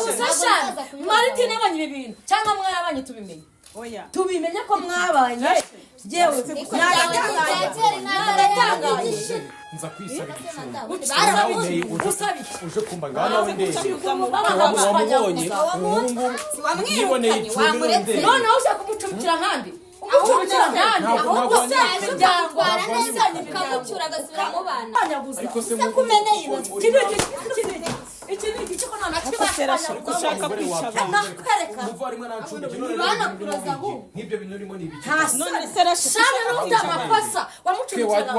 ubusasha Martine yabanye ibintu cyangwa mwarabanye tubimenye oya tubimenye ko mwabanye jewe naratangaye nza kwisabira uje kumba ngana wende wamubonye umuhungu yiboneye icumbi none ushaka kumucumukira nkandi umucumukira nkandi ahubwo se byangwara neza nikamucyura agasubira mu bana ariko se kumeneye iki ni igiciko none ushaka kwicaba umuvandimwe nancumbi bana kuraza aho nk'ibyo bintu urimo ni ibiki none se shana n'uta makosa wamucumukira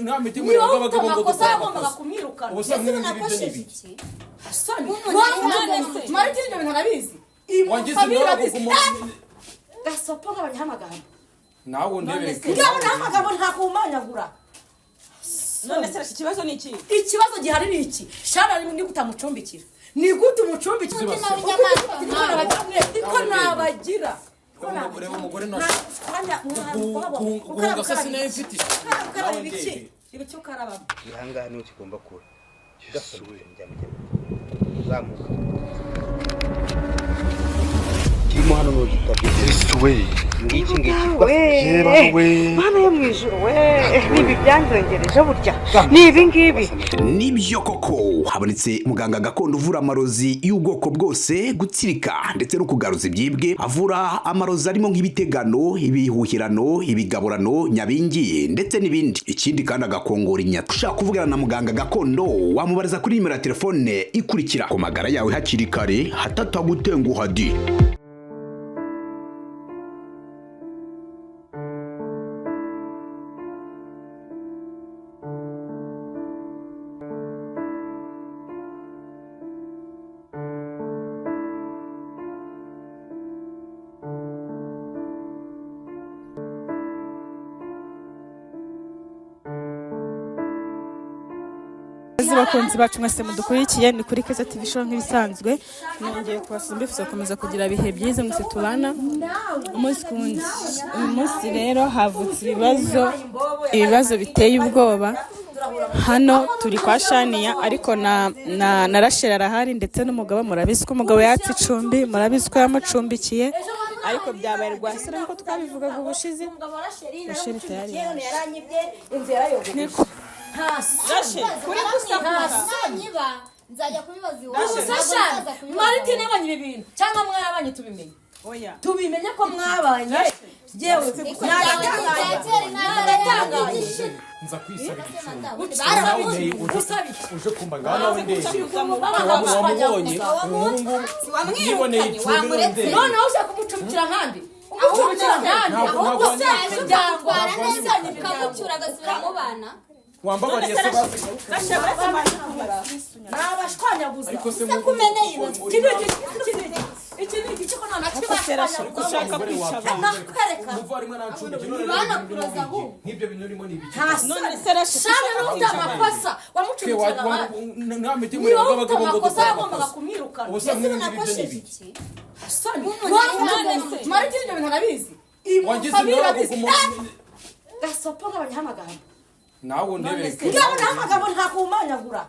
nta miti muri abagabo ngo bagombaga kumwirukana ubusanga n'ibyo ni ibiki Soni Martine ibyo bintu arabizi wangize n'abavuga gasopo nk'abanyamagambo nawe ndebere ngabo n'amagambo nta kumanyagura none se ikibazo ni iki ikibazo gihari ni iki shana ni gutamucumbikira ni gute umucumbikira ko nabagira umugore guhunga se sinayo mfite ibiki ukaraba ihangane ukigomba kuba gasubire zamuka kirimo hano n'ugitabye ngiki mana yo mwijuru we nibi byanzengereje burya nibi ngibi nibyo koko habonetse muganga gakondo uvura amarozi y'ubwoko bwose gutsirika ndetse no kugaruza ibyibwe avura amarozi arimo nk'ibitegano ibihuhirano ibigaburano nyabingi ndetse n'ibindi ikindi kandi agakongora inyata ushaka kuvugana na muganga gakondo wamubariza kuri nimero ya telefone ikurikira ku magara yawe hakiri kare hatatagutenguha di bakunzi bacu mwese mudukurikiye ni kuri Keza TV show nk'ibisanzwe nongeye kubasumbifuza gukomeza kugira ibihe byiza mwese tubana umunsi kundi uyu munsi rero havutse ibibazo biteye ubwoba hano turi kwa Shania ariko na Rashel arahari ndetse n'umugabo murabizi ko umugabo yatse icumbi murabizi ko yamucumbikiye ariko byabaye rwasira nko twabivugaga ubushize Rashel tayari yaranyibye inzira yo Rashel kuri gusakuza nzajya kubibaza ubusasha Martine yabanye ibintu cyangwa mwarabanye tubimenye oya tubimenye ko mwabanye jewe naratangaye nza kwisabira uje kumba ngana wende wamubonye umuhungu yiboneye icumbi none ushaka kumucumukira nkandi umucumukira nkandi ahubwo se byangwara neza nikamucyura agasubira mu bana wambabariye se basi nabashwanyaguza ariko se kumeneye iki ni igiciko none ushaka kwicaba umuvandimwe nancumbi bana kuraza aho nk'ibyo bintu urimo ni ibiki none se shana n'uta makosa wamucumukira nta miti muri niba ufite abagabo ngo amakosa yagombaga kumwirukana ubusanga n'ibyo ni ibiki Soni Martine ibyo bintu arabizi wangize n'abavuga gasopo nk'abanyamagambo nawe ndebere ngabo n'amagambo nta kumanyagura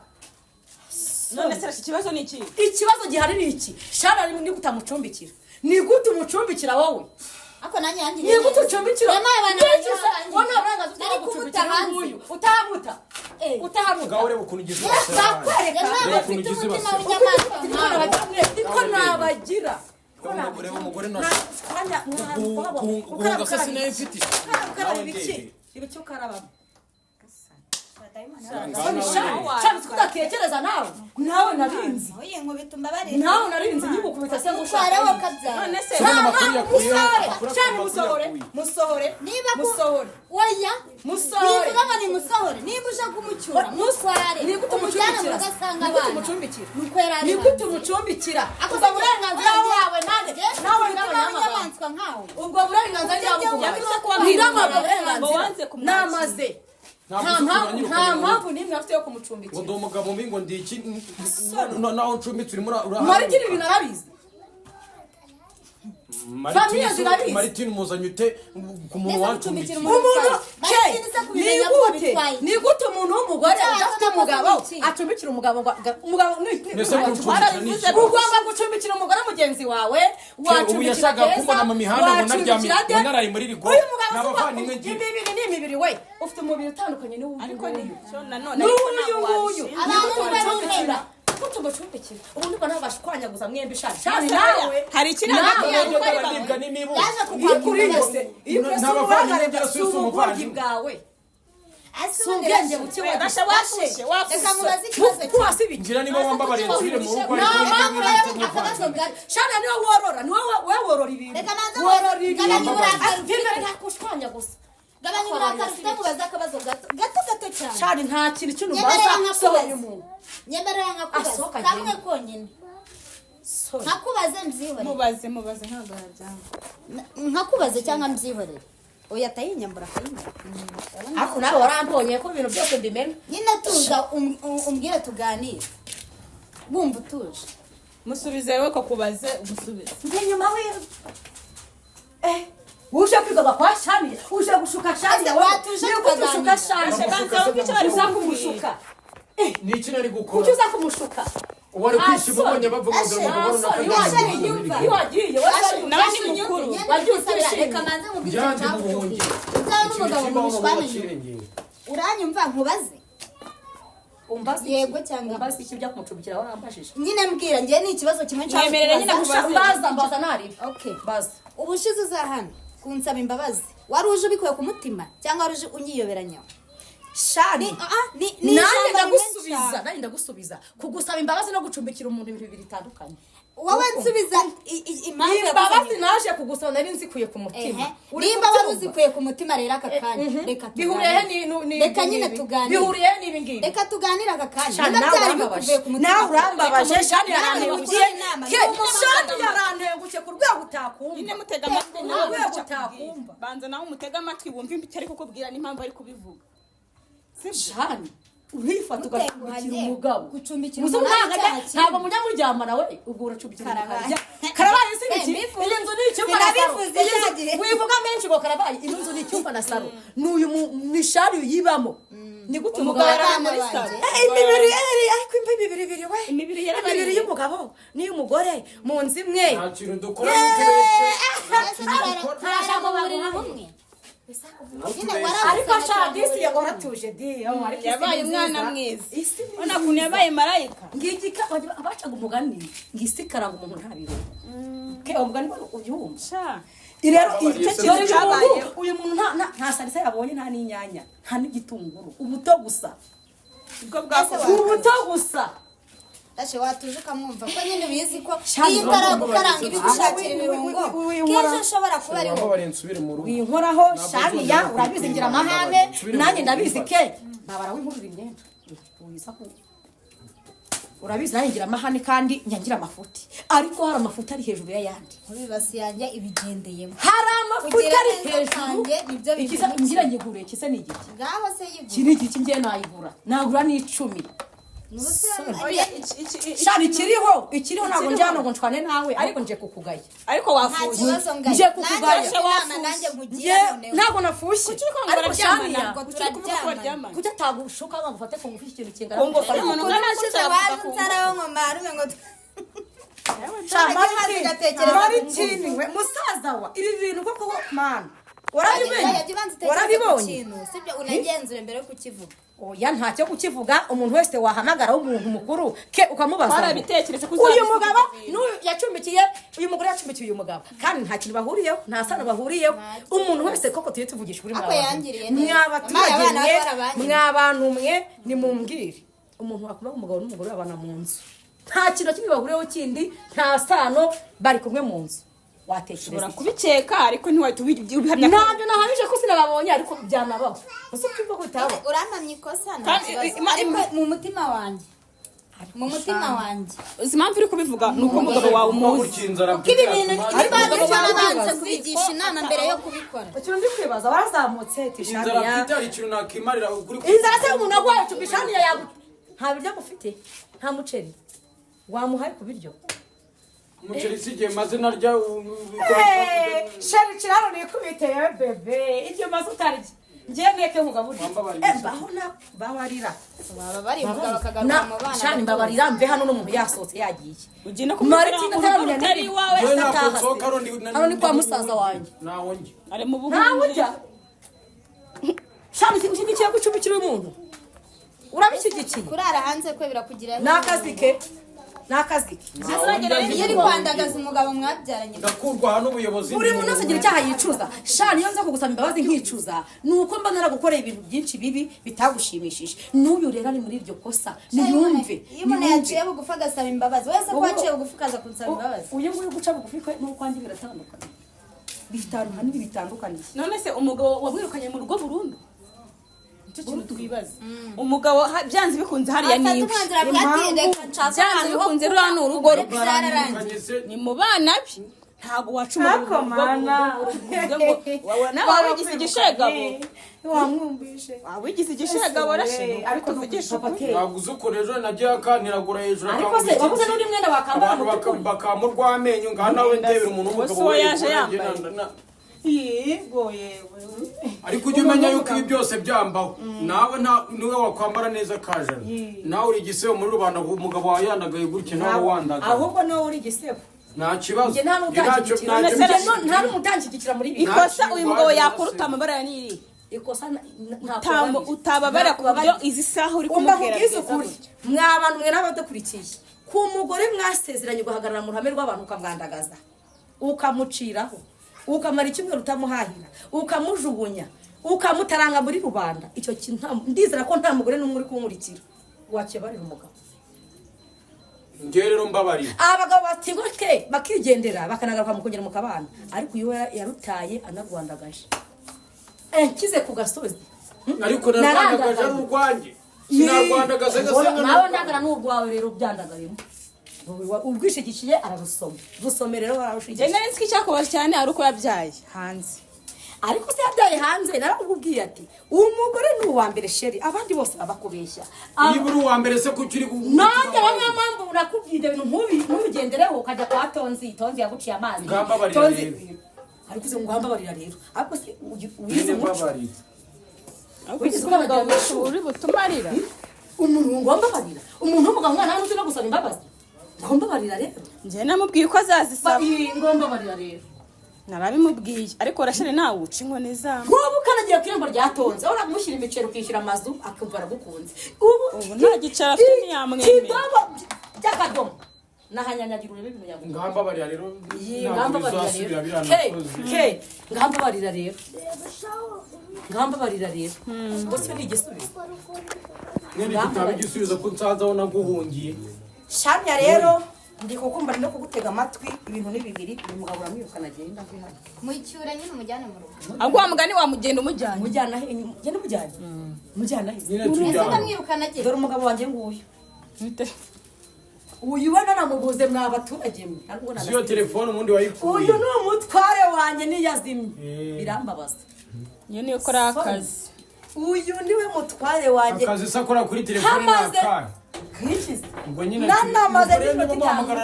none se ikibazo ni iki ikibazo gihari ni iki shana ni gutamucumbikira ni gute umucumbikira wowe ako nanjye yandi ni gute ucumbikira wana urangaza nari kumuta hanze utahamuta ngaho ureba ukuntu ugize ko nabagira ureba umugore guhunga se sinayo mfite ibiki ukaraba cyane kudatekereza nawe narinzi nawe narinzi nyigukubita se gushaka none se musohore niba musohore oya musohore niba ngani musohore niba ushaka kumucyura musware ni gute umucumbikira ugasanga abana ni gute umucumbikira akuza uburenganzira bwawe nawe n'abanyamaswa nkawe ubwo burenganzira bwawe namaze nta mpamvu n'imwe afite yo kumucumbikira ngo umugabo mbi ngo ndi iki naho ncumbitse urimo Martine ibintu arabizi Famille zirabizi. Martine muzanye ute ku muntu wancumbiki. Umuntu ni gute umuntu w'umugore udafite umugabo acumbikira umugabo ugomba gucumbikira umugore mugenzi wawe ubu yashaka kumbona mu mihanda ngo naryamye ngo naraye muri rigo n'abavandimwe ngiye n'imibiri we ufite umubiri utandukanye ariko nanone n'uyu abantu kutumbukira ubundi ko nawe bashikwanyaguza mwembi shani nawe hari ikiranga nibwa n'imibu yaje kukwakurize n'abavandimwe byose umuvandimwe bwawe Asubenge bukiwe wafushe Reka mubaze ikibazo ngira niba wambabariye nsubire mu rugo shana niwe worora niwe worora ibintu Reka nanze worora gabanya uburakari ibintu ntakushwanyaguza Gabanya uburakari ufite mubaze akabazo gato cyane shani nta kintu cy'unubaza sohoye umuntu Nyemerera nkakubaza kamwe konyine Nkakubaze mbyihorere mubaze ntabwo yabyanga Nkakubaze cyangwa mbyihorere Oya atayinyambura akayinyambura Ako nawe warambonye ko ibintu byose mbimena Nyine tuza umbwire tuganire Bumva utuje musubize rero ko kubaze umusubize Njye nyuma we uje kwiga kwa shani uje gushuka shani watuje gushuka shani banza wumve bari kumushuka ni iki nari gukora kuki uza kumushuka wari kwishima ubonye bavuga ngo iyo wagiye nawe ni mukuru wagiye usubira Reka manze mubwire byanze cyangwa ubuhungi Uzawe n'umugabo ngo mushwane Uranyumva nkubaze umbazi Yego cyangwa umbazi iki bya kumucumbikira warambashije Nyine mbwira ngiye ni ikibazo kimwe cyangwa Nyemerera nyine kubaza mbaza nari Okay baza Ubushize uzahana kunsaba imbabazi wari uje ubikuye ku mutima cyangwa wari uje unyiyoberanya shani nanjye ndagusubiza kugusaba imbabazi no gucumbikira umuntu ibintu bibiri bitandukanye wowe nsubiza impamvu imbabazi naje kugusaba nari nzikuye ku mutima nimba wari uzikuye ku mutima rero aka kanya reka bihuriye reka nyine tuganire bihuriye n'ibi ngibi reka tuganire aka kanya shani byari bikuvuye ku mutima nawe urambabaje shani yarantegukiye shani yarantegukiye ku rwego utakumva nyine mutega amatwi nawe utakumva banza nawe umutega amatwi wumve icyo ari kukubwira n'impamvu ari kubivuga shani urifata ugacumbikira umugabo gucumbikira umugabo ntabwo mujya muryamana we ubwo uracumbikira umugabo karabaye si iki iyi nzu ni icyumba na saro wivuga menshi ngo karabaye iyi nzu ni icyumba na saro n'uyu mishari uyibamo ni gute umugabo muri saro imibiri ariko imibiri we imibiri y'umugabo n'iy'umugore mu nzu imwe nta kintu dukora n'utubeshye ntarashaka uburiri bumwe ariko shadisi yahoratuje yabaye umwana mwiza ubona ukuntu yabaye marayika ngigika abacaga umugani ngisi karanga umuntu ntabiro ke umugani ubyumva rero uyu muntu nta salisa yabonye nta n'inyanya nta n'igitunguru ubuto gusa ubuto gusa Ashe watuje ukamwumva ko nyine bizi ko iyo utaragukaranga ibigushakira ibirungo kenshi ushobora kuba ari wowe winkoraho Shania urabizi ngira amahane nanjye ndabizi ke babara w'inkurira imyenda urabizi nanjye ngira amahane kandi nyangira amafuti ariko hari amafuti ari hejuru y'ayandi muri basi yanjye ibigendeyemo hari amafuti ari hejuru ikiza ngira ngigure kise ni igiki ngaho se yigura kiri igiki ngiye nayigura nagura ni 10 shani ikiriho ntabwo njyana ngo nshwane nawe ariko nje kukugaya ariko wafuye nje kukugaya ntabwo nafushye ariko Shania turaryamana kuki atagushuka ngo ufate ku ngufi ikintu kingana ngo fari umuntu nganashize wazaraho ngo marume ngo Martine we musaza wa ibi bintu koko man warabibonye sibyo unagenzure mbere yo kukivuga oya ntacyo kukivuga umuntu wese wahamagara umuntu mukuru ke ukamubaza warabitekereza ko uyu mugabo yacumbikiye uyu mugore yacumbikiye uyu mugabo kandi nta kintu bahuriyeho nta sano bahuriyeho umuntu wese koko tuye tuvugisha kuri mwabantu mwe nimumbwire umuntu wakuba umugabo n'umugore babana mu nzu nta kintu kimwe bahuriyeho kindi nta sano bari kumwe mu nzu watekereza kubikeka ariko ntiwatubihamya ntabyo nahamije ko sinababonye ariko byanabaho uko cyumva ko bitaba uramamye ikosa ariko mu mutima wanjye uzi impamvu uri kubivuga nuko umugabo wawe umuzi ibi bintu nibanze kubigisha inama mbere yo kubikora icyo ndi kwibaza warazamutse Shania inzara ikintu nakimarira uguri inzara se umuntu agwaye Shania yagu nta biryo mufite nta muceri wamuhaye ku biryo umuceri sigiye maze narya shari kiraro nikubiteye bebe ibyo maze utarya ngiye neke mugaburira baho na babarira baba bari mugabo bakagaruka mu bana shani mbabarira mve hano n'umuntu yasohotse yagiye ugina ku Martine atarabona utari wawe hano ni kwa musaza wanjye naho ngi ari mu buhunzi ntawe ujya shani ushyigikiye gucumbikira umuntu urabishyigikiye kurara hanze kwe birakugira n'akazi ke iyo uri kwandagaza umugabo mwabyaranye ndakurwa hano ubuyobozi buri muntu wese agira icyaha yicuza shani iyo nza kugusaba imbabazi nkicuza ni uko mba naragukoreye ibintu byinshi bibi bitagushimishije n'uyu rero ari muri iryo kosa niyumve iyo umuntu yaciye bugufi agasaba imbabazi wese ko waciye bugufi ukaza kunsaba imbabazi uyu nguyu guca bugufi kwe n'ukwanjye biratandukanye bitandukanye none se umugabo wamwirukanye mu rugo burundu icyo kintu twibaza umugabo byanze bikunze hariya niwe byanze bikunze ruriya ni urugo ni mu bana be ntabwo wacuma nawe wigize igishegabo wigize igishegabo rashe ariko tuvugisha ukuri naguze ukuri ejo nagiye akaniragura hejuru ariko se wabuze n'undi mwenda wakambara abantu bakamurwa amenyo ngaha nawe ndebera umuntu w'umugabo we yaje yambaye yego ariko ujye umenya yuko ibi byose byambaho nawe niwe wakwambara neza kajana nawe uri igisebo muri rubanda umugabo wawe yandagaye gutya nawe wandagaye ahubwo nawe uri igisebo nta kibazo nta n'umutanshigikira muri ibi ikosa uyu mugabo yakuruta amabara ya niri ikosa utababara ku buryo izi saha uri kumubwira mwabantu mwe n'abadakurikiye ku mugore mwasezeranye guhagarara mu ruhame rw'abantu ukamwandagaza ukamuciraho ukamara icyumweru utamuhahira ukamujugunya ukamutaranga muri rubanda icyo kintu ndizera ko nta mugore n'umwe uri kumurikira wakebarira umugabo ngerero mbabarira abagabo batigotwe bakigendera bakanagaruka mu kongera mu kabana ariko iyo yarutaye anagwandagaje kize ku gasozi ariko narwandagaje ari urwanjye sinarwandagaze gasenga nawe ndagara n'urwawe rero byandagarimo ubwishigishiye ararusoma rusome rero bararushigisha nari nzi ko icyakubaza cyane ari uko yabyaye hanze ariko se yabyaye hanze naramubwiye ati umugore ni uwa mbere sheri abandi bose babakubeshya niba uri uwa mbere se kuki uri nanjye mpamvu urakubwira ibyo bintu ntubigendereho ukajya kwa tonzi yaguciye amazi tonzi ariko se ngwambabarira rero ariko se uyize umuco wigize umugabo w'ishuri butumarira umuntu ngwambabarira umuntu w'umugabo mwana hano uzi no gusaba imbabazi ngombabarira rero njye namubwiye uko azazisaba ngombabarira rero narabimubwiye ariko urashire nawe uca inkoni zawe wowe ukanagiye ku irembo ryatonze aho uramushyira imiceri ukishyura amazu akumva aragukunze ubu nta gicaro afite ntiyamwemera kidobo by'akadomo nahanyanyagira urebe ibintu yagukunze ngambabarira rero ngambabarira rero bose ni igisubizo nene kitaba igisubizo ko nsanzaho naguhungiye Shania rero ndi kukumva no kugutega amatwi ibintu ni bibiri uyu mugabo uramwirukana agenda mvi hano mucyura nyine umujyane mu rugo agwa mugani wamugenda umujyanye mujyana he genda mujyanye mujyana he ese ndamwirukana agiye dore umugabo wanjye nguyu uyu we nanamubuze mwa baturage mwe siyo telefone ubundi wayikuye uyu ni umutware wanjye niyazimye birambabaza iyo niyo ukora akazi uyu niwe mutware wanjye akazi sakora kuri telefone n'akanya ngo nyine nanamaze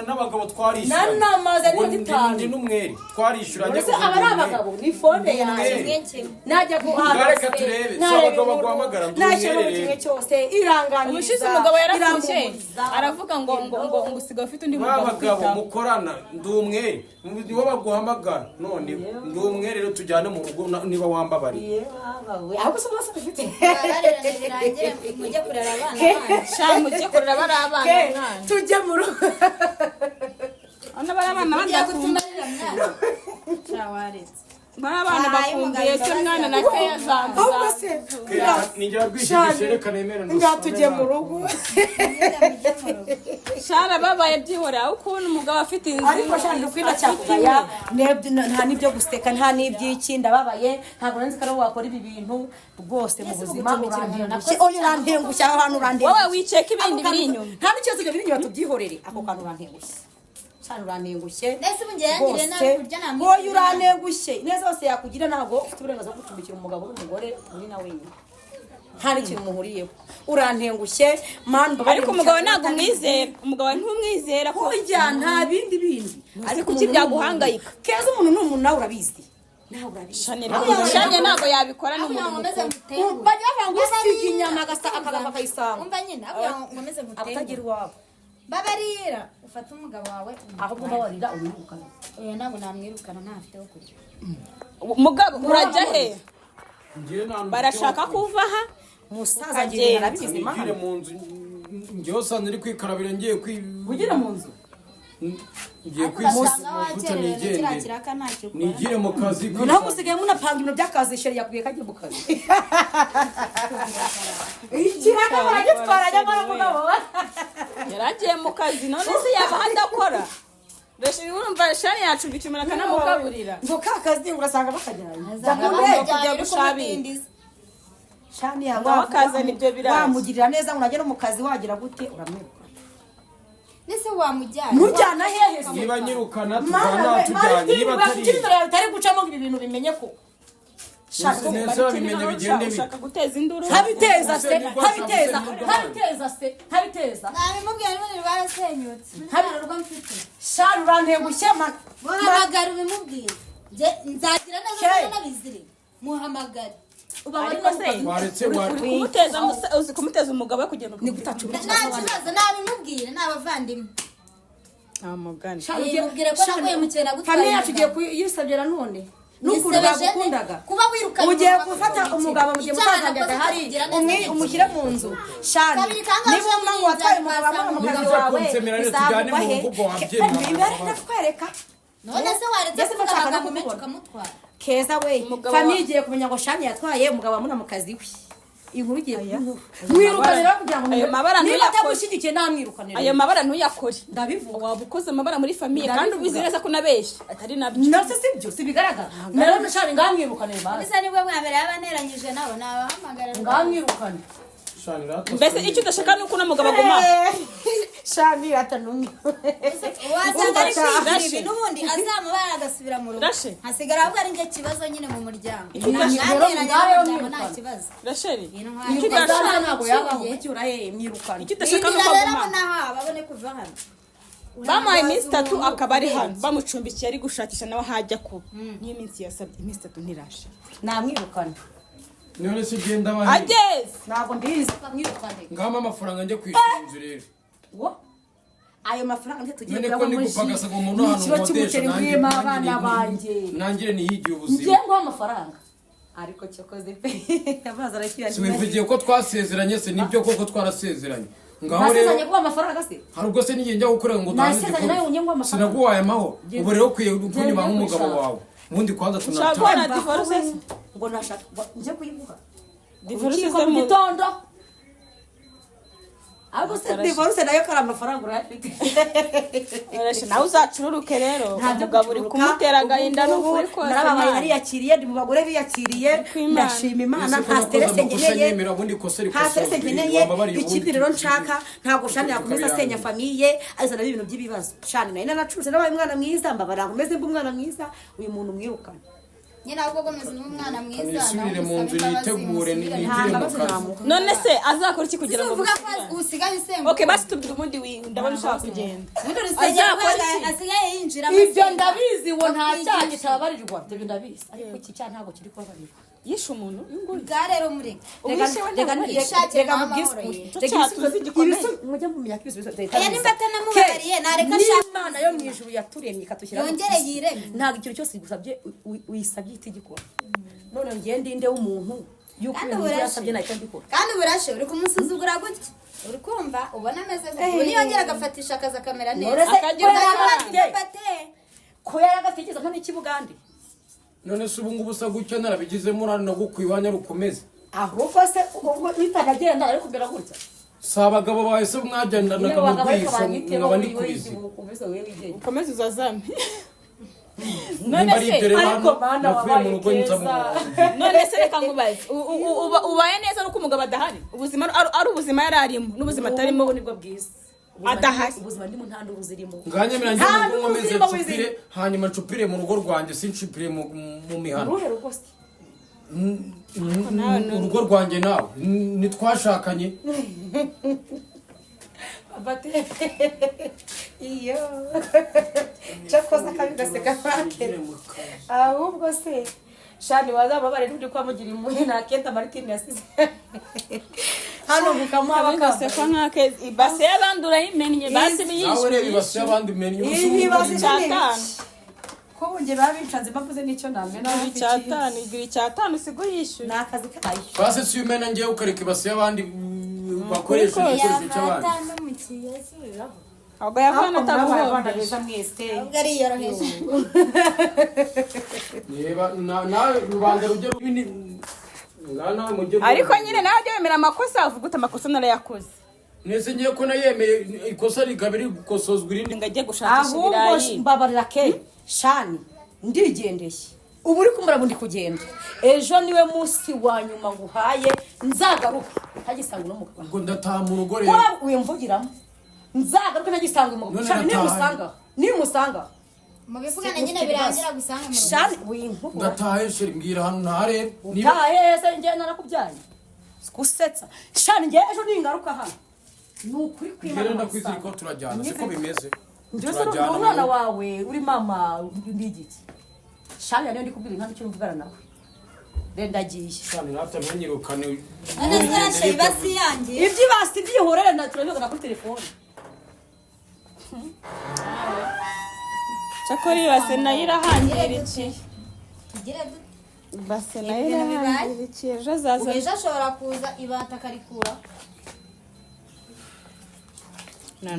n'abagabo twarishyura nanamaze n'itanu n'umwere twarishyuranye ese aba abagabo ni phone yanjye najya guhaha reka turebe si abagabo baguhamagara n'umwere cyose iranganiriza ubushize umugabo yarafushye aravuga ngo usigaye ufite undi mugabo abagabo mukorana ndi umwere nibo baguhamagara none ndi umwere rero tujyane mu rugo niba wambabariye ahubwo se bose bifite mujye kurera abana mujye kurera bari abana tujye mu rugo bari abana badakumarira mwana cyawaretse bari abana bakumbuye se mwana na keya ahubwo se ninjya bwishigishe reka nemera ngatujye mu rugo shara babaye byihora ukuntu umugabo afite inzu ariko shara kwina cyakugaya nta nibyo guseka nta n'ibyiki ndababaye ntabwo nanzi ko wakora ibi bintu rwose mu buzima urantengushye oya urantengushye aho hantu urantengushye wowe wiceka ibindi biri inyuma nta n'ikibazo biri inyuma tubyihorere ako kantu urantengushye cyane urantengushye nese bungiye yangire nabi kurya namwe wowe urantengushye neza hose yakugira ntabwo ufite uburenganzira bwo gucumbikira umugabo n'umugore uri na wenyine nta n'ikintu muhuriyeho urantengushye ariko umugabo ntabwo umwizera umugabo ntumwizera ko ujya nta bindi ariko kuki byaguhangayika keza umuntu n'umuntu nawe urabizi nawe urabizi Shania ntabwo yabikora n'umuntu bajya banga usiga inyama akagamba akayisanga umva nyine abo ngomeze ngutenga atagira iwabo babarira ufata umugabo wawe ahubwo babarira umwirukana oya ntabwo namwirukana ntafite wo kurya mugabo urajya he barashaka kuva aha musaza agiye arabizi nigire mu nzu ngiye sanze uri kwikarabira ngiye ugire mu nzu ngiye kwisuka nigire mu kazi naho musigaye munapanga ibintu by'akazi sheri yakubwiye ko agiye mu kazi ikiraka baragitwara nyamara mugabo yaragiye mu kazi none se yaba hadakora mbese urumva Shania yacumbika umuntu akanamugaburira ngo ka kazi urasanga bakajyanye kujya gushabira Shania ngo akazana ibyo birayi wamugirira neza unajya no mu kazi wagira gute uramwiruka nese wamujyana mujyana hehe se niba nyirukana tujyana tujyanye niba atari gucamo ibi bintu bimenye ko neza bimenye bigende ushaka guteza induru habiteza nabimubwiye none barasenyutse ntabwo mfite shari urantengushye muhamagara ubimubwiye nzagira neza nabizire muhamagare uzi kumuteza umugabo we kugenda ni gutacu nta kibazo nabimubwire n'abavandimwe amugani mubwire ko naguye mu cyenda gutwara famille yacu ugiye kuyisabye none n'ukuntu bagukundaga kuba wirukanye ugiye gufata umugabo mugiye mutazajyaga hari umushyire mu nzu shani niba umwangu watwaye umugabo mu kazi wawe izavugwa he imbere ndakwereka none se waretse kuvuga amagambo menshi ukamutwara keza we famille igiye kumenya ngo Shania yatwaye umugabo amuna mu kazi we inkuru igiye mwirukanira kugira ngo ayo mabara ntayakoshyigikiye namwirukanira ayo mabara ntuyakore ndabivuga waba ukoze amabara muri famille kandi ubizi neza ko nabeshye atari nabyo nose sibyo sibigaragara naro nashari ngamwirukanira basi bisa nibwo mwabere yabaneranyije nabo nabahamagara ngamwirukana mbese icyo udashaka nuko n'umugabo aguma Shania atanumye wasanga ari kwigira ibintu ubundi azamubara agasubira mu rugo hasigara ahubwo ari njye kibazo nyine mu muryango nta kibazo rasheri icyo udashaka ntabwo yabaho ucyura mwirukana icyo udashaka nuko aguma babone kuva hano bamuhaye iminsi 3 akaba ari hano bamucumbikiye ari gushakisha nawe hajya kuba niyo minsi yasabye iminsi 3 ntirashe namwirukana none se genda ageze ntabwo mbizi mwirukane ngama amafaranga njye kwishyura inzu rero ayo mafaranga nte tugiye kugura muri gupagasa ngo umuntu hano modesha abana banjye nangire nihigiye ubuzima ngiye ngo amafaranga ariko cyokoze pe abaza arakiya si wivugiye ko twasezeranye se nibyo koko twarasezeranye ngaho rero nasezeranye ko amafaranga se hari ubwo se nigiye njya gukorera ngo nasezeranye nawe unye ngo amafaranga sinaguhaye amaho ubu rero ukwiye kunyuma nk'umugabo wawe ubundi kwanza tunatanga ngo nashaka nje kuyivuga divorce mu gitondo ahubwo se divorce nayo kari amafaranga urayafite nawe uzacururuke rero umugabo uri kumutera agahinda n'ukuri kose narababaye nariyakiriye ndi mu bagore biyakiriye ndashima Imana nta stress ngeneye nta stress ngeneye ikindi rero nshaka ntabwo Shania yakomeza asenya famille azana ibintu by'ibibazo Shania nayo naracuruze nabaye umwana mwiza mbabara nkomeze mbe umwana mwiza uyu muntu mwirukana nyina ahubwo gomeze umwana mwiza nisubire mu nzu nitegure nigire mu kazi none se azakora iki kugira ngo uvuga ko usigaye isenga okay basi tubwire ubundi ndabona ushaka kugenda asigaye yinjira ibyo ndabizi wo nta cyaha kitababarirwa ibyo ndabizi ariko iki cyaha ntabwo kiri kubabarirwa yishe umuntu bwa rero mureke reka mubwise mujya mumenya ko ibisubizo leta aya nimba atanamubariye nareka ashaka Imana yo mu ijuru yaturemye ikatushyira yongere yireme ntabwo ikintu cyose igusabye wisabye itegeko none ngiye ndinde w'umuntu yuko ibintu yasabye nahita mbikora kandi burashe uri kumusuzugura gutya uri kumva ubona ameze gutya niyongera agafatisha akaza kamera neza ko yaragatekereza nko n'ikibugande none se ubu ngubu usa gutya narabigizemo urano gukwiwanya rukomeze ahubwo se ubwo bitanagenda ariko mbera gutya si abagabo bawe se mwagendanaga mu bwiso nkaba ndi kubizi ukomeze uzazame none se ariko bana wabaye none se reka ngubaze ubaye neza nuko umugabo adahari ubuzima ari ubuzima yari arimo n'ubuzima atarimo nibwo bwiza adahari ubuzima ndimo nta ndubu zirimo nganye mirangiye nkomeze ncupire hanyuma ncupire mu rugo rwanjye sincupire mu mihano urugo rwanjye nawe nitwashakanye bate iyo cyakoze akabi gaseka market ahubwo se shani wazababare n'uri kwamugira impuhwe na kenta Martine yasize hano mukamuha bakaseka nkake ibase y'abandura yimennye basi biyishe nawe reba ibase y'abandi mennye iyi base cyatanu ko bunge babincanze bavuze n'icyo namwe nawe cyatanu igiri cyatanu sigo yishyura nakazi kayo base si umena ngiye ukareka ibase y'abandi bakoresha igikoresho cy'abandi ahubwo yavana atabuhondeza mwese ubwo ari yoroheje reba nawe rubanda rujye rubini ngana mujye ariko nyine nawe ajya yemera amakosa avuga uta amakosa narayakoze nese ngiye ko nayemeye ikosa rigabiri gukosozwa irindi ngajye gushakisha ahubwo ibirayi mbabarira ke shani ndigendeye ubu uri kumara bundi kugenda ejo niwe munsi wa nyuma nguhaye nzagaruka ntagisanga n'umugabo ngo ndataha mu rugo rero kwa uyumvugiramo nzagaruka ntagisanga umugabo shani nimusanga mu bivugana nyine birangira gusanga mu rugo shani winkubura ndataha sheri mbwira hano ntare utahe se njye narakubyaye kusetsa shani njye ejo ningaruka hano nukuri kwimana ndakwizira ko turajyana siko bimeze njyewe umwana wawe uri mama ndigiki shani niyo ndikubwira impamvu icyo mvugana nawe rendagiye shani natamenyirukane none zirashe ibasi yanjye ibyibasi byihorere na turabivugana kuri telefone cyakora ibase nayo irahangirikiye tugire ibase nayo irahangirikiye ejo azaza ejo ashobora kuza ibata akarikura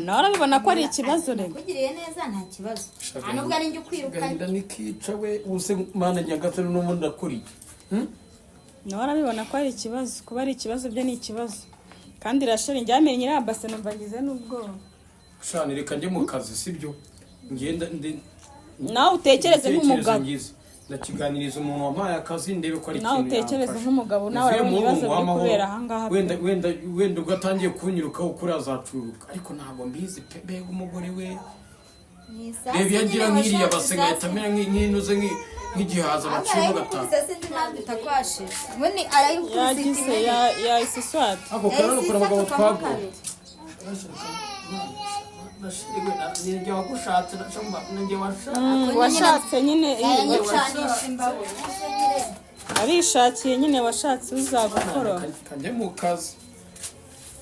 nawe urabibona ko ari ikibazo rero kugiriye neza nta kibazo nta nubwo ari njye ukwirukanye gahinda nikica we ubuse mana nyagatare n'ubundi ndakuriye nawe urabibona ko ari ikibazo kuba ari ikibazo byo ni ikibazo kandi irashira njyamenye iriya base numva ngize n'ubwoba shani reka njye mu kazi sibyo ngenda nawe utekereze nk'umugabo ndakiganiriza umuntu wampaye akazi ndebe ko ari nawe utekereze nk'umugabo nawe urabona ibibazo biri kubera ahangaha wenda ugatangiye kunyirukaho kuri azacuruka ariko ntabwo mbizi pe mbega umugore we reba iyo agira nk'iriya base ngahita amera nk'inuze nk'igihaza baciye gatanu yagize yahise iswata ako karano kuri abagabo twaguye washatse nyine arishakiye nyine washatse uzagukora kajya mu kazi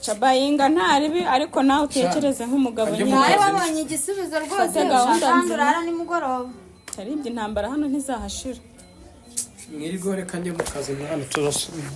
cabayinga ntaribi ariko nawe utekereze nk'umugabo nyine nawe wabonye igisubizo rwose kandi urara nimugoroba taribye intambara hano ntizahashira mwirigo reka njye mu kazi hano turasubira